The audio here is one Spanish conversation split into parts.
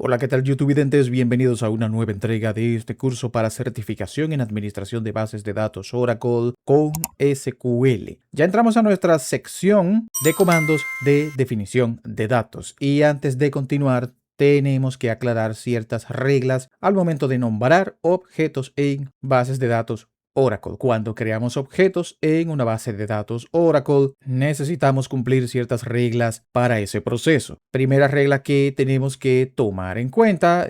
Hola, ¿qué tal YouTube videntes? Bienvenidos a una nueva entrega de este curso para certificación en administración de bases de datos Oracle con SQL. Ya entramos a nuestra sección de comandos de definición de datos y antes de continuar tenemos que aclarar ciertas reglas al momento de nombrar objetos en bases de datos Oracle. Cuando creamos objetos en una base de datos Oracle, necesitamos cumplir ciertas reglas para ese proceso. Primera regla que tenemos que tomar en cuenta,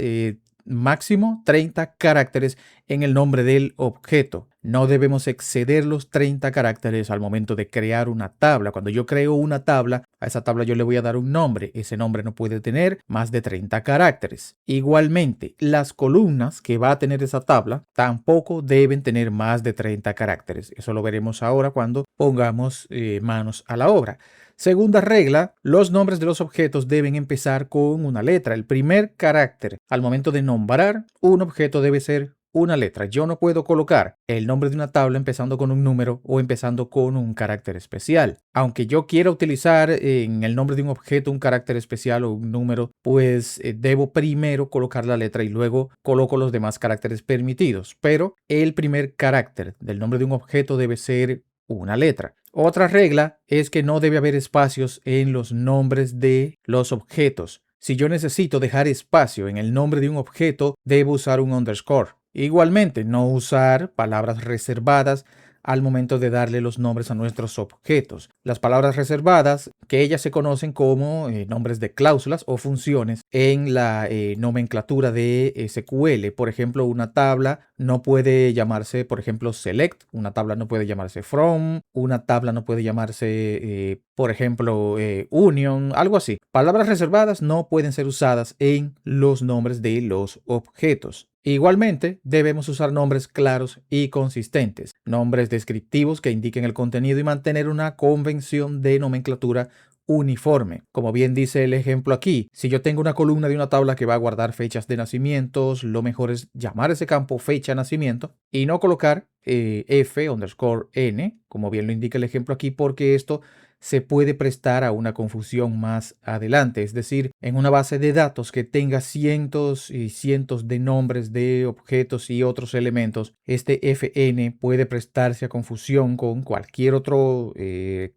máximo 30 caracteres en el nombre del objeto. No debemos exceder los 30 caracteres al momento de crear una tabla. Cuando yo creo una tabla, a esa tabla yo le voy a dar un nombre. Ese nombre no puede tener más de 30 caracteres. Igualmente, las columnas que va a tener esa tabla tampoco deben tener más de 30 caracteres. Eso lo veremos ahora cuando pongamos manos a la obra. Segunda regla, los nombres de los objetos deben empezar con una letra. El primer carácter al momento de nombrar un objeto debe ser una letra. Yo no puedo colocar el nombre de una tabla empezando con un número o empezando con un carácter especial. Aunque yo quiera utilizar en el nombre de un objeto un carácter especial o un número, pues debo primero colocar la letra y luego coloco los demás caracteres permitidos. Pero el primer carácter del nombre de un objeto debe ser una letra. Otra regla es que no debe haber espacios en los nombres de los objetos. Si yo necesito dejar espacio en el nombre de un objeto, debo usar un underscore. Igualmente, no usar palabras reservadas al momento de darle los nombres a nuestros objetos. Las palabras reservadas, que ellas se conocen como nombres de cláusulas o funciones en la nomenclatura de SQL. Por ejemplo, una tabla no puede llamarse, por ejemplo, select, una tabla no puede llamarse from, una tabla no puede llamarse, por ejemplo, union, algo así. Palabras reservadas no pueden ser usadas en los nombres de los objetos. Igualmente, debemos usar nombres claros y consistentes, nombres descriptivos que indiquen el contenido y mantener una convención de nomenclatura uniforme. Como bien dice el ejemplo aquí, si yo tengo una columna de una tabla que va a guardar fechas de nacimientos, lo mejor es llamar ese campo fecha de nacimiento y no colocar f_n, como bien lo indica el ejemplo aquí, porque esto se puede prestar a una confusión más adelante. Es decir, en una base de datos que tenga cientos y cientos de nombres de objetos y otros elementos, este fn puede prestarse a confusión con cualquier otro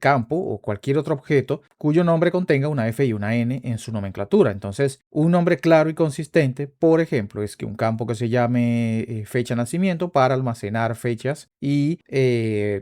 campo o cualquier otro objeto cuyo nombre contenga una f y una n en su nomenclatura. Entonces, un nombre claro y consistente, por ejemplo, es que un campo que se llame fecha de nacimiento para almacenar fechas y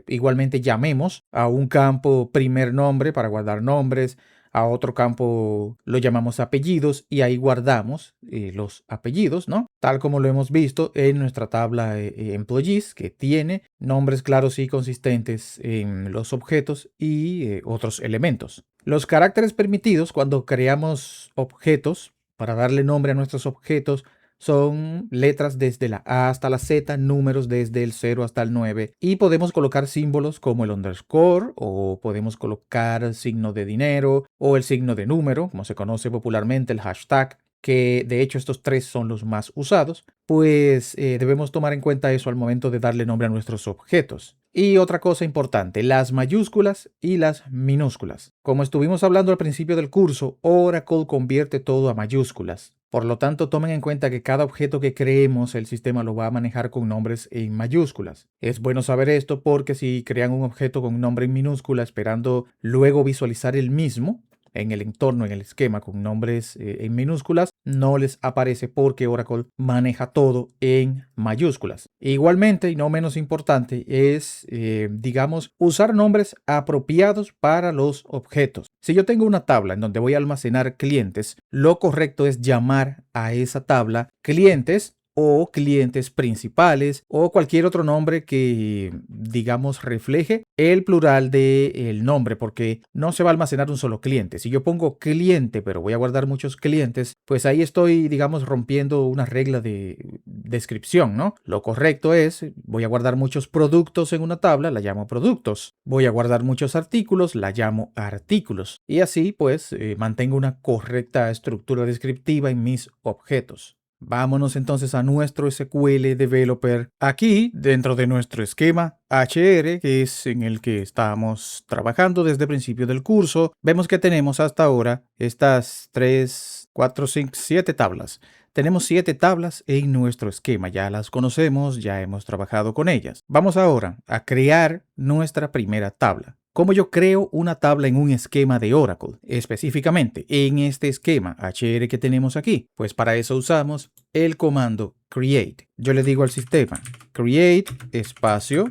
igualmente llamemos a un campo primer nombre para guardar nombres, a otro campo lo llamamos apellidos y ahí guardamos los apellidos, ¿no? Tal como lo hemos visto en nuestra tabla employees, que tiene nombres claros y consistentes en los objetos y otros elementos. Los caracteres permitidos cuando creamos objetos, para darle nombre a nuestros objetos, son letras desde la A hasta la Z, números desde el 0 hasta el 9 y podemos colocar símbolos como el underscore o podemos colocar signo de dinero o el signo de número, como se conoce popularmente el hashtag, que de hecho estos tres son los más usados, pues debemos tomar en cuenta eso al momento de darle nombre a nuestros objetos. Y otra cosa importante, las mayúsculas y las minúsculas. Como estuvimos hablando al principio del curso, Oracle convierte todo a mayúsculas. Por lo tanto, tomen en cuenta que cada objeto que creemos, el sistema lo va a manejar con nombres en mayúsculas. Es bueno saber esto porque si crean un objeto con un nombre en minúscula esperando luego visualizar el mismo en el entorno, en el esquema con nombres en minúsculas, no les aparece porque Oracle maneja todo en mayúsculas. Igualmente, y no menos importante, es, digamos, usar nombres apropiados para los objetos. Si yo tengo una tabla en donde voy a almacenar clientes, lo correcto es llamar a esa tabla clientes o clientes principales o cualquier otro nombre que, digamos, refleje el plural del nombre, porque no se va a almacenar un solo cliente. Si yo pongo cliente, pero voy a guardar muchos clientes, pues ahí estoy, digamos, rompiendo una regla de descripción, ¿no? Lo correcto es, voy a guardar muchos productos en una tabla, la llamo productos. Voy a guardar muchos artículos, la llamo artículos. Y así, pues, mantengo una correcta estructura descriptiva en mis objetos. Vámonos entonces a nuestro SQL Developer. Aquí, dentro de nuestro esquema HR, que es en el que estamos trabajando desde el principio del curso, vemos que tenemos hasta ahora estas tres 4, 5, 7 tablas. Tenemos 7 tablas en nuestro esquema, ya las conocemos, ya hemos trabajado con ellas. Vamos ahora a crear nuestra primera tabla. ¿Cómo yo creo una tabla en un esquema de Oracle? Específicamente, en este esquema HR que tenemos aquí. Pues para eso usamos el comando create. Yo le digo al sistema create espacio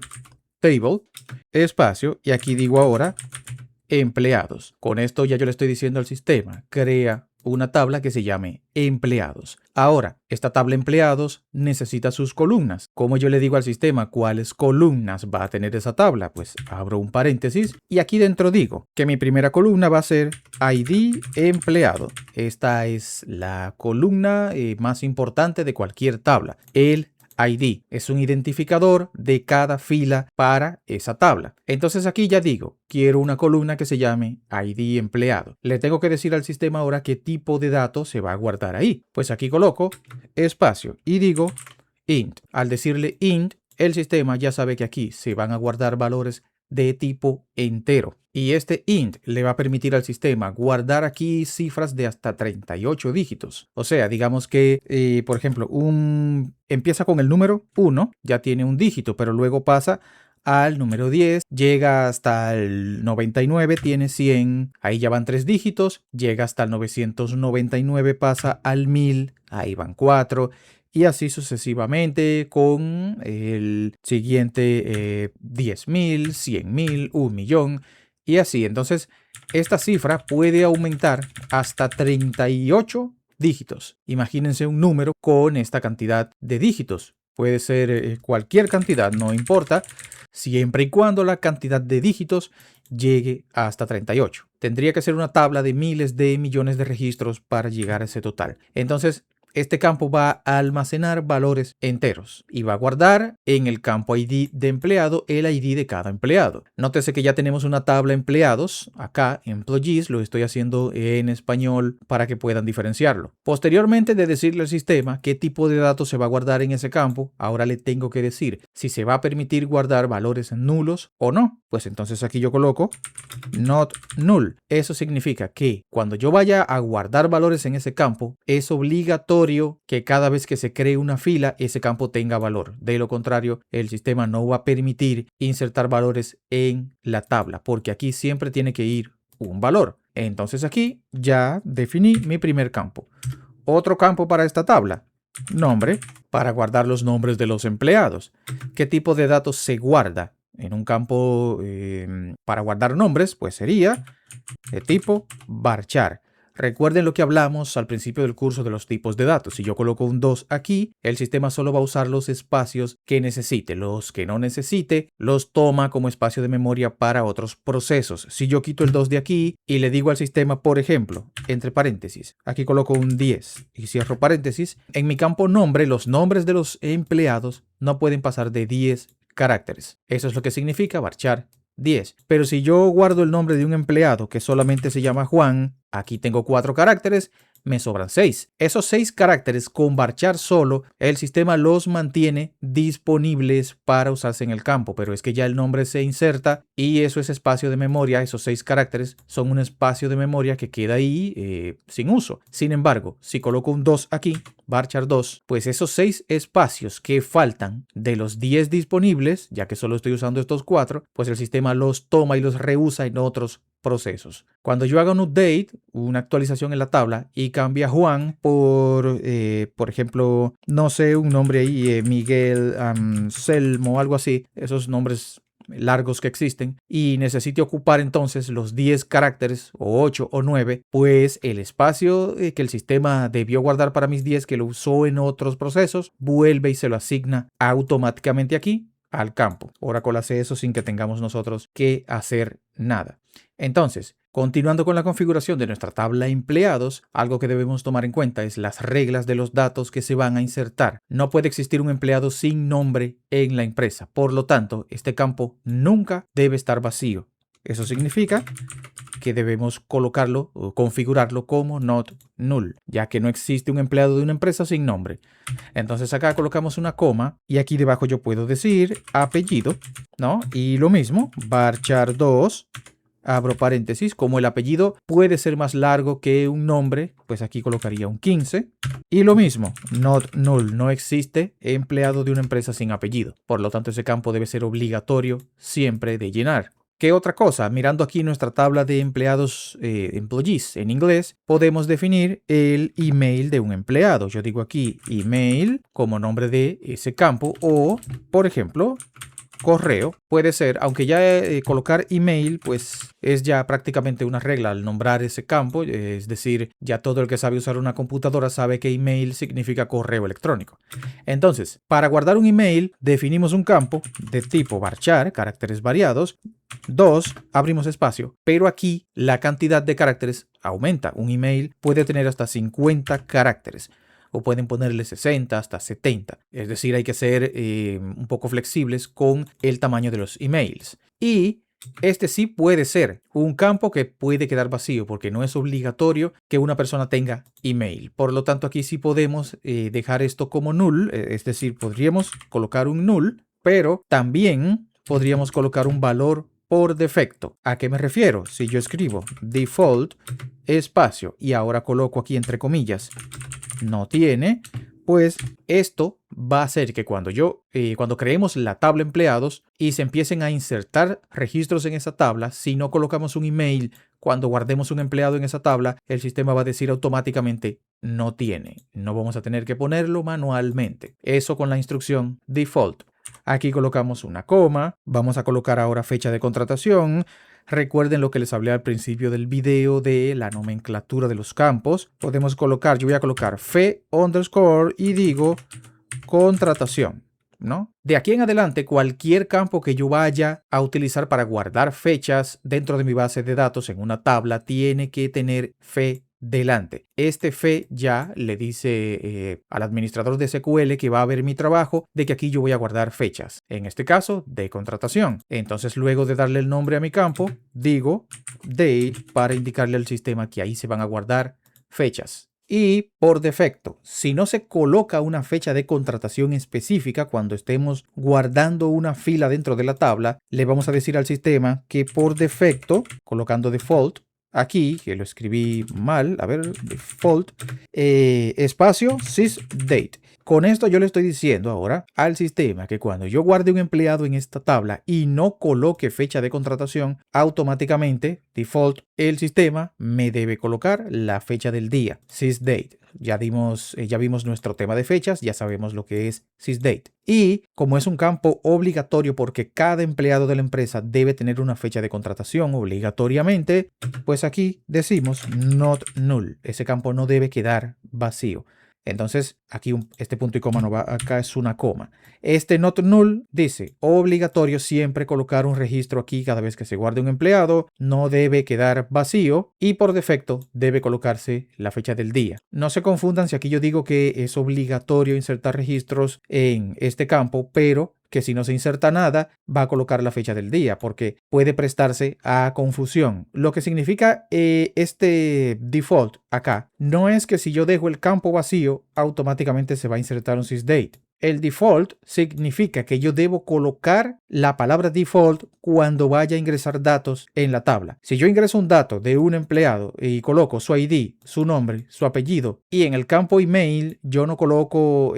table espacio y aquí digo ahora empleados. Con esto ya yo le estoy diciendo al sistema, crea una tabla que se llame empleados. Ahora, esta tabla empleados necesita sus columnas. ¿Cómo yo le digo al sistema cuáles columnas va a tener esa tabla? Pues abro un paréntesis y aquí dentro digo que mi primera columna va a ser ID empleado. Esta es la columna más importante de cualquier tabla. El ID es un identificador de cada fila para esa tabla. Entonces aquí ya digo, quiero una columna que se llame ID empleado. Le tengo que decir al sistema ahora qué tipo de datos se va a guardar ahí. Pues aquí coloco espacio y digo int. Al decirle int, el sistema ya sabe que aquí se van a guardar valores de tipo entero. Y este int le va a permitir al sistema guardar aquí cifras de hasta 38 dígitos. O sea, digamos que, por ejemplo, empieza con el número 1, ya tiene un dígito, pero luego pasa al número 10, llega hasta el 99, tiene 100, ahí ya van 3 dígitos, llega hasta el 999, pasa al 1000, ahí van 4. Y así sucesivamente con el siguiente 10.000, 100.000, 1.000.000 y así. Entonces, esta cifra puede aumentar hasta 38 dígitos. Imagínense un número con esta cantidad de dígitos. Puede ser cualquier cantidad, no importa, siempre y cuando la cantidad de dígitos llegue hasta 38. Tendría que ser una tabla de miles de millones de registros para llegar a ese total. Entonces, este campo va a almacenar valores enteros y va a guardar en el campo ID de empleado el ID de cada empleado. Nótese que ya tenemos una tabla empleados. Acá, employees, lo estoy haciendo en español para que puedan diferenciarlo. Posteriormente de decirle al sistema qué tipo de datos se va a guardar en ese campo, ahora le tengo que decir si se va a permitir guardar valores nulos o no. Pues entonces aquí yo coloco not null. Eso significa que cuando yo vaya a guardar valores en ese campo, es obligatorio que cada vez que se cree una fila, ese campo tenga valor. De lo contrario, el sistema no va a permitir insertar valores en la tabla, porque aquí siempre tiene que ir un valor. Entonces aquí ya definí mi primer campo. Otro campo para esta tabla, nombre, para guardar los nombres de los empleados. ¿Qué tipo de datos se guarda? En un campo para guardar nombres, pues sería de tipo varchar. Recuerden lo que hablamos al principio del curso de los tipos de datos. Si yo coloco un 2 aquí, el sistema solo va a usar los espacios que necesite. Los que no necesite, los toma como espacio de memoria para otros procesos. Si yo quito el 2 de aquí y le digo al sistema, por ejemplo, entre paréntesis, aquí coloco un 10 y cierro paréntesis, en mi campo nombre, los nombres de los empleados no pueden pasar de 10 caracteres. Eso es lo que significa varchar 10. Pero si yo guardo el nombre de un empleado que solamente se llama Juan, aquí tengo 4 caracteres, me sobran 6. Esos 6 caracteres con varchar solo, el sistema los mantiene disponibles para usarse en el campo, pero es que ya el nombre se inserta y eso es espacio de memoria. Esos 6 caracteres son un espacio de memoria que queda ahí sin uso. Sin embargo, si coloco un 2 aquí, varchar 2, pues esos 6 espacios que faltan de los 10 disponibles, ya que solo estoy usando estos 4, pues el sistema los toma y los reusa en otros procesos. Cuando yo haga un update, una actualización en la tabla y cambia Juan por ejemplo, no sé, un nombre ahí, Miguel, Selmo, algo así, esos nombres largos que existen, y necesite ocupar entonces los 10 caracteres o 8 o 9, pues el espacio que el sistema debió guardar para mis 10 que lo usó en otros procesos, vuelve y se lo asigna automáticamente aquí al campo. Oracle hace eso sin que tengamos nosotros que hacer nada. Entonces, continuando con la configuración de nuestra tabla empleados, algo que debemos tomar en cuenta es las reglas de los datos que se van a insertar. No puede existir un empleado sin nombre en la empresa. Por lo tanto, este campo nunca debe estar vacío. Eso significa que debemos colocarlo o configurarlo como not null, ya que no existe un empleado de una empresa sin nombre. Entonces acá colocamos una coma y aquí debajo yo puedo decir apellido, ¿no? Y lo mismo, varchar 2 abro paréntesis, como el apellido puede ser más largo que un nombre, pues aquí colocaría un 15. Y lo mismo, not null, no existe empleado de una empresa sin apellido. Por lo tanto, ese campo debe ser obligatorio siempre de llenar. ¿Qué otra cosa? Mirando aquí nuestra tabla de empleados, employees en inglés, podemos definir el email de un empleado. Yo digo aquí email como nombre de ese campo o, por ejemplo, correo puede ser, aunque ya colocar email pues es ya prácticamente una regla al nombrar ese campo, es decir, ya todo el que sabe usar una computadora sabe que email significa correo electrónico. Entonces, para guardar un email definimos un campo de tipo varchar, caracteres variados. 2, abrimos espacio, pero aquí la cantidad de caracteres aumenta. Un email puede tener hasta 50 caracteres. O pueden ponerle 60 hasta 70. Es decir, hay que ser un poco flexibles con el tamaño de los emails. Y este sí puede ser un campo que puede quedar vacío porque no es obligatorio que una persona tenga email. Por lo tanto, aquí sí podemos dejar esto como null. Es decir, podríamos colocar un null, pero también podríamos colocar un valor por defecto. ¿A qué me refiero? Si yo escribo default espacio y ahora coloco aquí entre comillas no tiene, pues esto va a hacer que cuando creemos la tabla empleados y se empiecen a insertar registros en esa tabla, si no colocamos un email cuando guardemos un empleado en esa tabla, el sistema va a decir automáticamente no tiene. No vamos a tener que ponerlo manualmente. Eso con la instrucción default. Aquí colocamos una coma, vamos a colocar ahora fecha de contratación. Recuerden lo que les hablé al principio del video de la nomenclatura de los campos. Podemos colocar, yo voy a colocar fe underscore y digo contratación, ¿no? De aquí en adelante, cualquier campo que yo vaya a utilizar para guardar fechas dentro de mi base de datos en una tabla tiene que tener fe delante. Este fe ya le dice al administrador de SQL que va a ver mi trabajo de que aquí yo voy a guardar fechas. En este caso, de contratación. Entonces, luego de darle el nombre a mi campo, digo date para indicarle al sistema que ahí se van a guardar fechas. Y por defecto, si no se coloca una fecha de contratación específica cuando estemos guardando una fila dentro de la tabla, le vamos a decir al sistema que por defecto, colocando default, aquí, que lo escribí mal, a ver, default, espacio, sysdate. Con esto yo le estoy diciendo ahora al sistema que cuando yo guarde un empleado en esta tabla y no coloque fecha de contratación, automáticamente, default, el sistema me debe colocar la fecha del día, sysdate. Ya vimos nuestro tema de fechas, ya sabemos lo que es sysdate. Y como es un campo obligatorio porque cada empleado de la empresa debe tener una fecha de contratación obligatoriamente, pues aquí decimos not null. Ese campo no debe quedar vacío. Entonces, aquí este punto y coma no va, acá es una coma. Este not null dice, obligatorio siempre colocar un registro aquí cada vez que se guarde un empleado, no debe quedar vacío y por defecto debe colocarse la fecha del día. No se confundan si aquí yo digo que es obligatorio insertar registros en este campo, pero que si no se inserta nada, va a colocar la fecha del día, porque puede prestarse a confusión. Lo que significa este default acá, no es que si yo dejo el campo vacío, automáticamente se va a insertar un sysdate. El default significa que yo debo colocar la palabra default cuando vaya a ingresar datos en la tabla. Si yo ingreso un dato de un empleado y coloco su ID, su nombre, su apellido, y en el campo email yo no coloco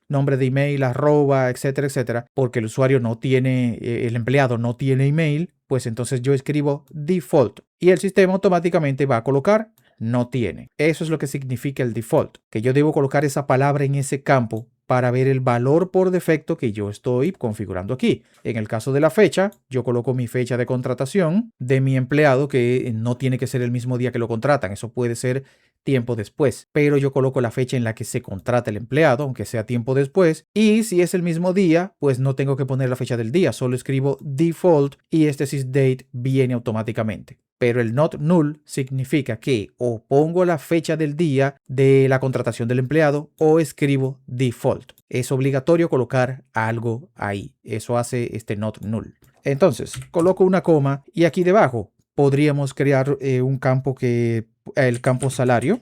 nombre de email, arroba, etcétera, etcétera, porque el usuario no tiene, el empleado no tiene email, pues entonces yo escribo default y el sistema automáticamente va a colocar no tiene. Eso es lo que significa el default, que yo debo colocar esa palabra en ese campo para ver el valor por defecto que yo estoy configurando aquí. En el caso de la fecha, yo coloco mi fecha de contratación de mi empleado, que no tiene que ser el mismo día que lo contratan, eso puede ser tiempo después, pero yo coloco la fecha en la que se contrata el empleado, aunque sea tiempo después, y si es el mismo día, pues no tengo que poner la fecha del día, solo escribo default y este sysdate viene automáticamente. Pero el not null significa que o pongo la fecha del día de la contratación del empleado o escribo default. Es obligatorio colocar algo ahí. Eso hace este not null. Entonces, coloco una coma y aquí debajo podríamos crear un campo el campo salario.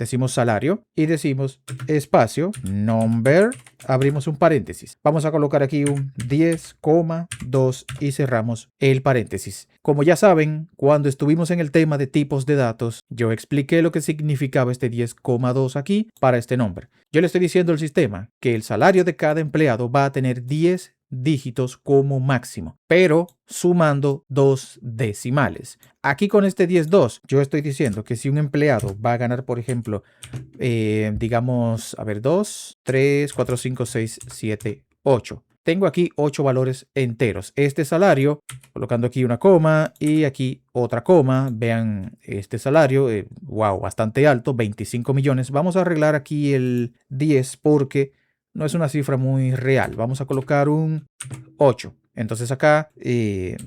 decimos salario y decimos espacio, number, abrimos un paréntesis. Vamos a colocar aquí un 10,2 y cerramos el paréntesis. Como ya saben, cuando estuvimos en el tema de tipos de datos, yo expliqué lo que significaba este 10,2 aquí para este nombre. Yo le estoy diciendo al sistema que el salario de cada empleado va a tener 10 dígitos como máximo, pero sumando 2 decimales. Aquí con este 10,2 yo estoy diciendo que si un empleado va a ganar, por ejemplo, digamos, a ver, 2, 3, 4, 5, 6, 7, 8. Tengo aquí 8 valores enteros. Este salario, colocando aquí una coma y aquí otra coma. Vean este salario, wow, bastante alto, 25 millones. Vamos a arreglar aquí el 10 porque no es una cifra muy real. Vamos a colocar un 8. Entonces acá,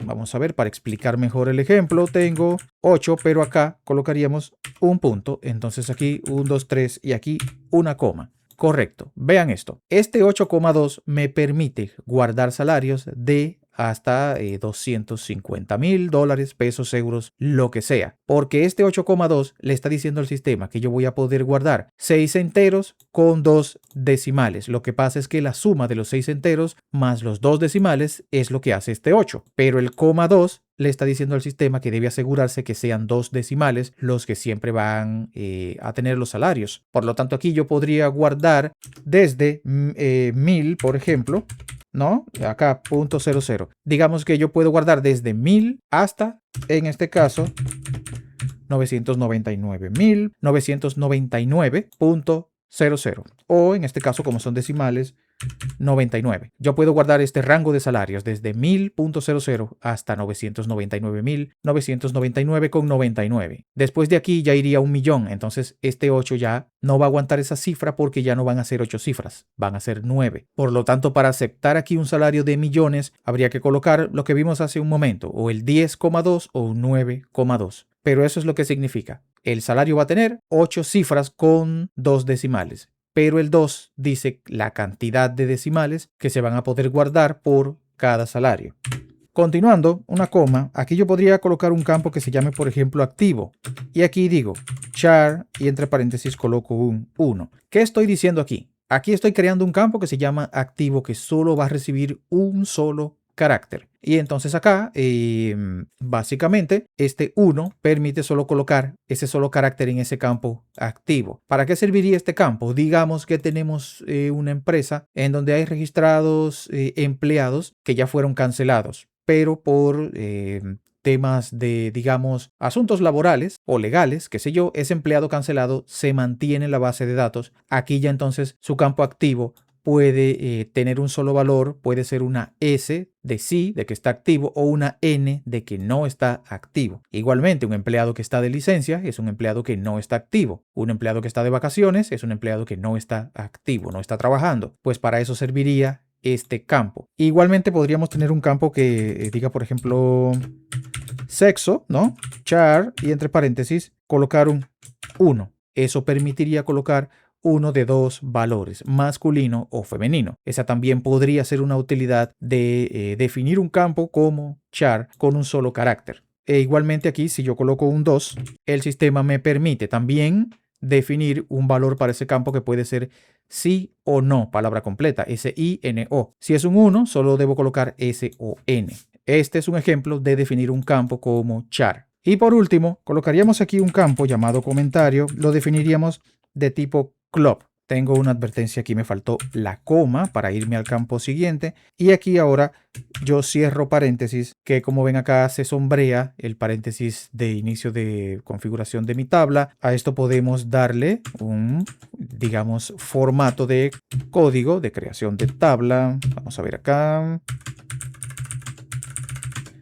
vamos a ver, para explicar mejor el ejemplo, tengo 8, pero acá colocaríamos un punto. Entonces aquí 1, 2, 3 y aquí una coma. Correcto. Vean esto. Este 8,2 me permite guardar salarios de hasta $250,000, pesos, euros, lo que sea. Porque este 8,2 le está diciendo al sistema que yo voy a poder guardar 6 enteros con 2 decimales. Lo que pasa es que la suma de los 6 enteros más los 2 decimales es lo que hace este 8. Pero el coma 2 le está diciendo al sistema que debe asegurarse que sean 2 decimales los que siempre van a tener los salarios. Por lo tanto, aquí yo podría guardar desde 1000, por ejemplo, ¿no? Acá, .00. Digamos que yo puedo guardar desde 1000 hasta, en este caso, 999.999.00. O en este caso, como son decimales, 99. Yo puedo guardar este rango de salarios desde 1000.00 hasta 999.999,99. Después de aquí ya iría a 1.000.000. Entonces este 8 ya no va a aguantar esa cifra porque ya no van a ser 8 cifras, van a ser 9. Por lo tanto, para aceptar aquí un salario de millones, habría que colocar lo que vimos hace un momento, o el 10,2 o un 9,2. Pero eso es lo que significa. El salario va a tener 8 cifras con 2 decimales. Pero el 2 dice la cantidad de decimales que se van a poder guardar por cada salario. Continuando, una coma, aquí yo podría colocar un campo que se llame, por ejemplo, activo. Y aquí digo char y entre paréntesis coloco un 1. ¿Qué estoy diciendo aquí? Aquí estoy creando un campo que se llama activo que solo va a recibir un solo carácter. Y entonces acá, básicamente, este 1 permite solo colocar ese solo carácter en ese campo activo. ¿Para qué serviría este campo? Digamos que tenemos una empresa en donde hay registrados empleados que ya fueron cancelados, pero por temas de, digamos, asuntos laborales o legales, qué sé yo, ese empleado cancelado se mantiene en la base de datos. Aquí ya entonces su campo activo puede tener un solo valor, puede ser una S de sí, de que está activo, o una N de que no está activo. Igualmente, un empleado que está de licencia es un empleado que no está activo. Un empleado que está de vacaciones es un empleado que no está activo, no está trabajando. Pues para eso serviría este campo. Igualmente podríamos tener un campo que diga, por ejemplo, sexo, ¿no? Char, y entre paréntesis colocar un 1. Eso permitiría colocar uno de 2 valores, masculino o femenino. Esa también podría ser una utilidad de definir un campo como char con un solo carácter. E igualmente aquí, si yo coloco un 2, el sistema me permite también definir un valor para ese campo que puede ser sí o no, palabra completa, S-I-N-O. Si es un 1, solo debo colocar S-O-N. Este es un ejemplo de definir un campo como char. Y por último, colocaríamos aquí un campo llamado comentario, lo definiríamos de tipo club. Tengo una advertencia aquí, me faltó la coma para irme al campo siguiente. Y aquí ahora yo cierro paréntesis, que como ven acá se sombrea el paréntesis de inicio de configuración de mi tabla. A esto podemos darle un, digamos, formato de código de creación de tabla. Vamos a ver acá.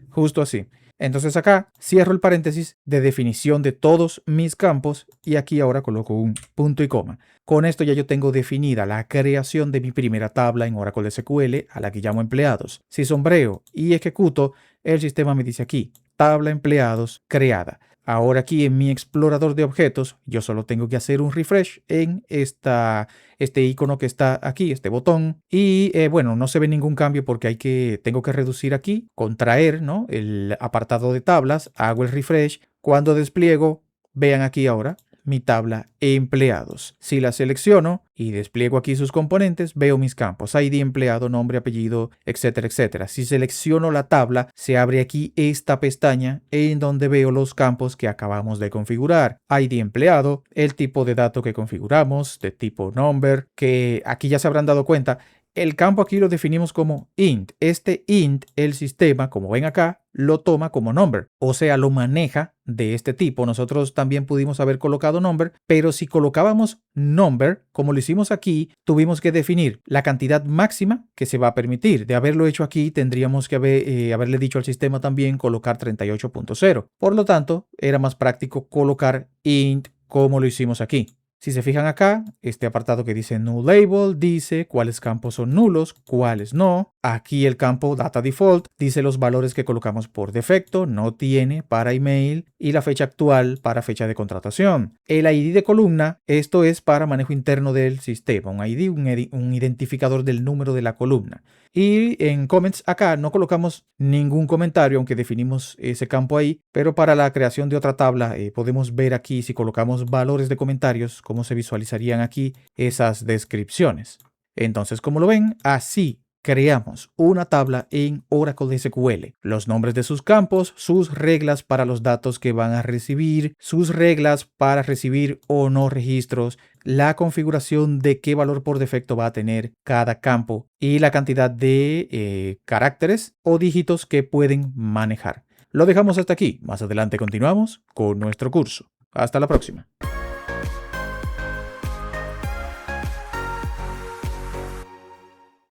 Justo así. Entonces acá cierro el paréntesis de definición de todos mis campos y aquí ahora coloco un punto y coma. Con esto ya yo tengo definida la creación de mi primera tabla en Oracle SQL a la que llamo empleados. Si sombreo y ejecuto, el sistema me dice aquí, tabla empleados creada. Ahora aquí en mi explorador de objetos, yo solo tengo que hacer un refresh en este icono que está aquí, este botón. Y bueno, no se ve ningún cambio porque tengo que reducir aquí, contraer, ¿no?, el apartado de tablas, hago el refresh. Cuando despliego, vean aquí ahora, mi tabla empleados. Si la selecciono y despliego aquí sus componentes, veo mis campos, ID empleado, nombre, apellido, etcétera, etcétera. Si selecciono la tabla, se abre aquí esta pestaña en donde veo los campos que acabamos de configurar. ID empleado, el tipo de dato que configuramos, de tipo number, que aquí ya se habrán dado cuenta. El campo aquí lo definimos como int. Este int, el sistema, como ven acá, lo toma como number, o sea, lo maneja de este tipo. Nosotros también pudimos haber colocado number, pero si colocábamos number, como lo hicimos aquí, tuvimos que definir la cantidad máxima que se va a permitir. De haberlo hecho aquí, tendríamos que haberle dicho al sistema también colocar 38.0. Por lo tanto, era más práctico colocar int como lo hicimos aquí. Si se fijan acá, este apartado que dice Null Label dice cuáles campos son nulos, cuáles no. Aquí el campo Data Default dice los valores que colocamos por defecto, no tiene para email, y la fecha actual para fecha de contratación. El ID de columna, esto es para manejo interno del sistema, un ID, un identificador del número de la columna. Y en comments acá no colocamos ningún comentario, aunque definimos ese campo ahí, pero para la creación de otra tabla podemos ver aquí si colocamos valores de comentarios, cómo se visualizarían aquí esas descripciones. Entonces, como lo ven, así creamos una tabla en Oracle SQL. Los nombres de sus campos, sus reglas para los datos que van a recibir, sus reglas para recibir o no registros, la configuración de qué valor por defecto va a tener cada campo y la cantidad de caracteres o dígitos que pueden manejar. Lo dejamos hasta aquí. Más adelante continuamos con nuestro curso. Hasta la próxima.